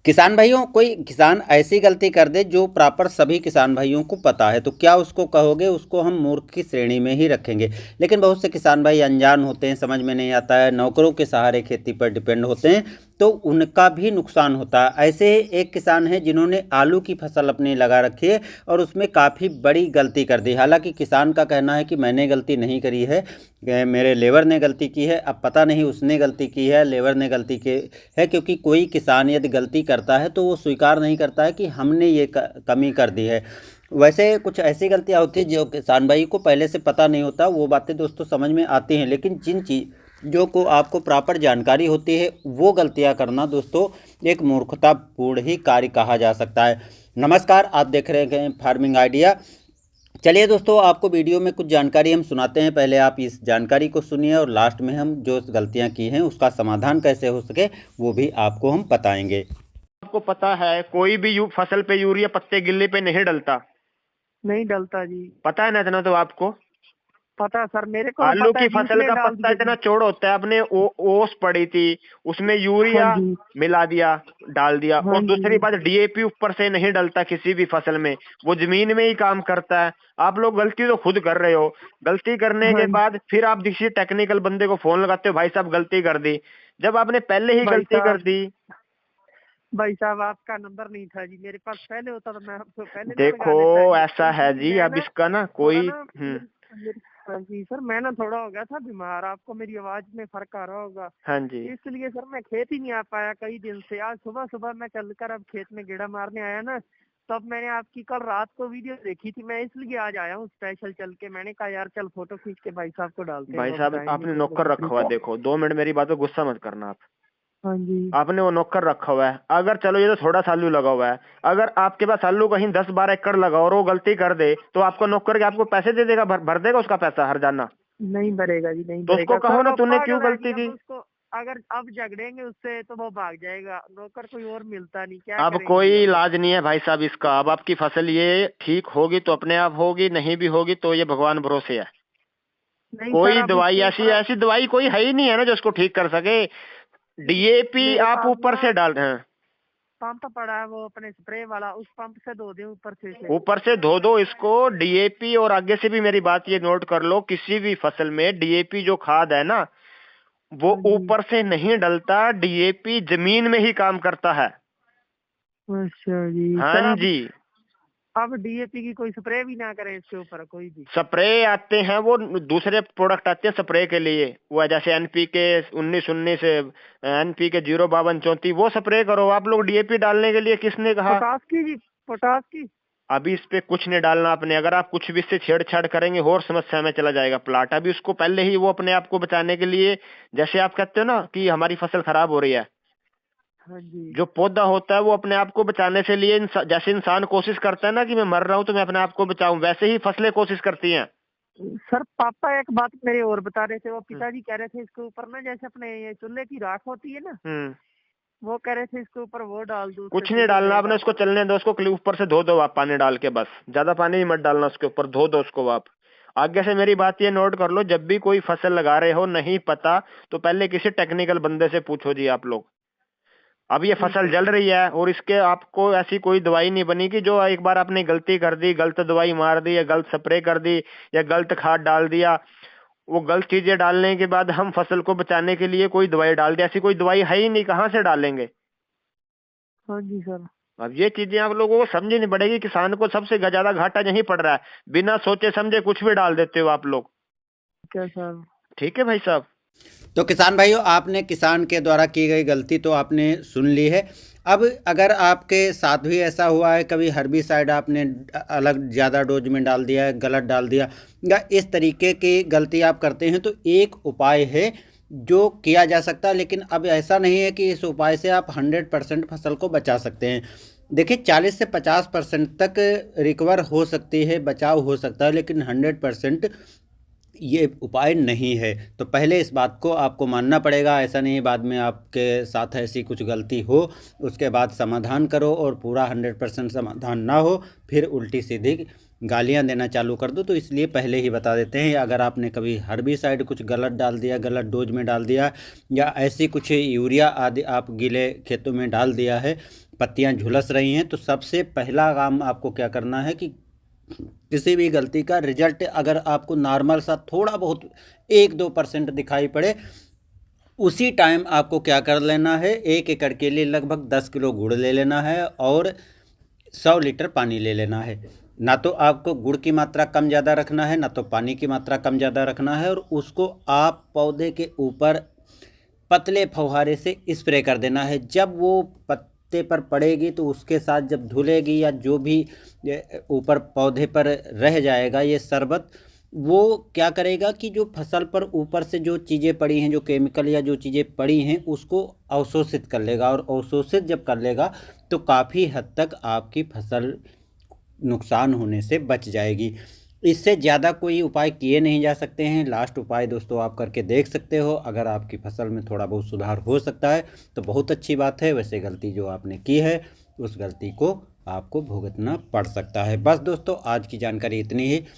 किसान भाइयों, कोई किसान ऐसी गलती कर दे जो प्रॉपर सभी किसान भाइयों को पता है, तो क्या उसको कहोगे? उसको हम मूर्ख की श्रेणी में ही रखेंगे। लेकिन बहुत से किसान भाई अनजान होते हैं, समझ में नहीं आता है, नौकरों के सहारे खेती पर डिपेंड होते हैं, तो उनका भी नुकसान होता है। ऐसे एक किसान हैं जिन्होंने आलू की फसल अपनी लगा रखी है और उसमें काफ़ी बड़ी गलती कर दी। हालांकि किसान का कहना है कि मैंने गलती नहीं करी है, मेरे लेबर ने गलती की है। अब पता नहीं उसने गलती की है, लेबर ने गलती की है, क्योंकि कोई किसान यदि गलती करता है तो वो स्वीकार नहीं करता है कि हमने ये कमी कर दी है। वैसे कुछ ऐसी गलतियां होती हैं जो किसान भाई को पहले से पता नहीं होता, वो बातें दोस्तों समझ में आती हैं, लेकिन जिन चीज़ों को आपको प्रॉपर जानकारी होती है वो गलतियां करना दोस्तों एक मूर्खतापूर्ण ही कार्य कहा जा सकता है। नमस्कार, आप देख रहे हैं फार्मिंग आइडिया। चलिए दोस्तों, आपको वीडियो में कुछ जानकारी हम सुनाते हैं। पहले आप इस जानकारी को सुनिए और लास्ट में हम जो गलतियां की हैं उसका समाधान कैसे हो सके वो भी आपको हम बताएंगे। आपको पता है कोई भी फसल पे यूरिया पत्ते गिल्ली पे नहीं डलता। नहीं डलता जी। पता है ना इतना तो आपको। पता सर, मेरे को तो आलू पता की है जी, फसल इसलिए का डाल पत्ता दिया इतना जी। चौड़ा होता है, आपने ओस पड़ी थी उसमें हाँ यूरिया जी। मिला दिया, डाल दिया। हाँ और दूसरी जी। बात, डीएपी ऊपर से नहीं डलता किसी भी फसल में, वो जमीन में ही काम करता है। आप लोग गलती तो खुद कर रहे हो। गलती करने हाँ के जी। बाद फिर आप किसी टेक्निकल बंदे को फोन लगाते हो, भाई साहब गलती कर दी, जब आपने पहले ही भाई गलती कर साहब, दी। भाई साहब आपका नंबर नहीं था जी मेरे पास, पहले होता तो मैं आपको पहले ना लगा देखो लेता जी। ऐसा है क्योंकि जी, मैं अब ना इसका ना थोड़ा कोई ना हाँ जी सर, मैं ना थोड़ा हो गया था बीमार, आपको मेरी आवाज में फर्क आ रहा होगा। हाँ जी। इसलिए सर मैं खेत ही नहीं आ पाया कई दिन से। आज सुबह सुबह मैं चलकर अब खेत में गेड़ा मारने आया ना, तब मैंने आपकी कल रात को वीडियो देखी थी, मैं इसलिए आज आया हूँ स्पेशल चल के। मैंने कहा यार चल फोटो खींच के भाई साहब को डालते हैं, भाई वो साहब बताएंगे आपने कोई नौकर बढ़िया रखा हुआ है, तरीका। देखो 2 मिनट मेरी बात पे गुस्सा मत करना आप। हाँ जी। आपने वो नौकर रखा हुआ है, अगर चलो ये तो थोड़ा सा आलू लगा हुआ है, अगर आपके पास आलू कहीं 10-12 एकड़ लगा और वो गलती कर दे तो आपको नौकर के आपको पैसे दे देगा, भर देगा उसका पैसा हर जाना। नहीं भरेगा जी, नहीं तो उसको भरेगा कहो सर, ना वो तूने क्यों पागल है जी। गलती अब की। उसको अगर अब झगड़ेंगे उससे तो वो भाग जाएगा, नौकर कोई और मिलता नहीं, क्या अब करें कोई जी अब। इलाज नहीं है भाई साहब इसका। अब आपकी फसल ये ठीक होगी तो अपने आप होगी, नहीं भी होगी तो ये भगवान भरोसे है। नहीं सर, कोई अब दवाई उसके ऐसी ऊपर ऐसी दवाई कोई है ही नहीं है ना जो उसको ठीक कर सके। डीएपी मेरे आप पास ऊपर ना से डाल रहे हैं, पंप पड़ा है, वो अपने स्प्रे वाला, उस पंप से धो दे ऊपर से। ऊपर से धो दो इसको डीएपी। और आगे से भी मेरी बात ये नोट कर लो, किसी भी फसल में डीएपी जो खाद है ना, वो हाँ जी। ऊपर से नहीं डलता, डीएपी जमीन में ही काम करता है। अच्छा जी हाँ सर, जी। अब डीएपी की कोई स्प्रे भी ना करें इसके ऊपर कोई भी। स्प्रे आते हैं, वो दूसरे प्रोडक्ट आते हैं स्प्रे के लिए, वो है जैसे एनपीके 1919, एनपीके 05234, वो स्प्रे करो। आप लोग डीएपी डालने के लिए किसने कहा। पोटास की जी, पोटास की। अभी इस पे कुछ नहीं डालना आपने। अगर आप कुछ भी इससे छेड़छाड़ करेंगे और समस्या में चला जाएगा प्लाट। अभी उसको पहले ही वो अपने आप को बचाने के लिए, जैसे आप कहते हो ना कि हमारी फसल खराब हो रही है, हाँ जी। जो पौधा होता है वो अपने आप को बचाने से लिए जैसे इंसान कोशिश करता है ना कि मैं मर रहा हूं तो मैं अपने आप को बचाऊं, वैसे ही फसलें कोशिश करती हैं। सर पापा एक बात मेरे और बता रहे थे, वो हम्म। पिताजी कह रहे थे इसके ऊपर ना जैसे अपने ये चूल्हे की राख होती है ना, हम्म। वो कह रहे थे इसके ऊपर वो डाल दो, उससे कुछ नहीं सही हो डालना आपने, जाएगा। उसको चलने दो, उसको ऊपर से धो दो आप पानी डाल के, बस ज्यादा पानी ही मत डालना उसके ऊपर, धो दो उसको आप। आगे से मेरी बात ये नोट कर लो, जब भी कोई फसल लगा रहे हो नहीं पता तो पहले किसी टेक्निकल बंदे से पूछो जी आप लोग। अब ये ठीक फसल है जल सर। रही है और इसके आपको ऐसी कोई दवाई नहीं बनी कि जो एक बार आपने गलती कर दी, गलत दवाई मार दी या गलत स्प्रे कर दी या गलत खाद डाल दिया, वो गलत चीजें डालने के बाद हम फसल को बचाने के लिए कोई दवाई डाल दी, ऐसी कोई दवाई है ही नहीं, कहाँ से डालेंगे। हाँ जी सर। अब ये चीजें आप लोगों को समझनी पड़ेगी। किसान को सबसे ज्यादा घाटा यही पड़ रहा है, बिना सोचे समझे कुछ भी डाल देते हो आप लोग। क्या सर। ठीक है भाई साहब। तो किसान भाइयों, आपने किसान के द्वारा की गई गलती तो आपने सुन ली है। अब अगर आपके साथ भी ऐसा हुआ है, कभी हर्बिसाइड आपने अलग ज़्यादा डोज में डाल दिया है, गलत डाल दिया, या इस तरीके की गलती आप करते हैं, तो एक उपाय है जो किया जा सकता है। लेकिन अब ऐसा नहीं है कि इस उपाय से आप 100% फसल को बचा सकते हैं। देखिए, 40 से 50% तक रिकवर हो सकती है, बचाव हो सकता है, लेकिन 100% ये उपाय नहीं है। तो पहले इस बात को आपको मानना पड़ेगा। ऐसा नहीं बाद में आपके साथ ऐसी कुछ गलती हो उसके बाद समाधान करो और पूरा 100% समाधान ना हो फिर उल्टी सीधी गालियां देना चालू कर दो। तो इसलिए पहले ही बता देते हैं, अगर आपने कभी हर्बिसाइड कुछ गलत डाल दिया, गलत डोज में डाल दिया, या ऐसी कुछ यूरिया आदि आप गीले खेतों में डाल दिया है, पत्तियां झुलस रही हैं, तो सबसे पहला काम आपको क्या करना है कि किसी भी गलती का रिजल्ट अगर आपको नॉर्मल सा थोड़ा बहुत 1-2% दिखाई पड़े, उसी टाइम आपको क्या कर लेना है, 1 एकड़ के लिए लगभग 10 किलो गुड़ ले लेना है और 100 लीटर पानी ले लेना है। ना तो आपको गुड़ की मात्रा कम ज़्यादा रखना है, ना तो पानी की मात्रा कम ज़्यादा रखना है, और उसको आप पौधे के ऊपर पतले फव्वारे से स्प्रे कर देना है। जब वो पत्ते पर पड़ेगी तो उसके साथ जब धुलेगी या जो भी ऊपर पौधे पर रह जाएगा ये शरबत, वो क्या करेगा कि जो फसल पर ऊपर से जो चीज़ें पड़ी हैं, जो केमिकल या जो चीज़ें पड़ी हैं, उसको अवशोषित कर लेगा, और अवशोषित जब कर लेगा तो काफ़ी हद तक आपकी फसल नुकसान होने से बच जाएगी। इससे ज़्यादा कोई उपाय किए नहीं जा सकते हैं। लास्ट उपाय दोस्तों आप करके देख सकते हो, अगर आपकी फसल में थोड़ा बहुत सुधार हो सकता है तो बहुत अच्छी बात है। वैसे गलती जो आपने की है उस गलती को आपको भुगतना पड़ सकता है। बस दोस्तों आज की जानकारी इतनी ही।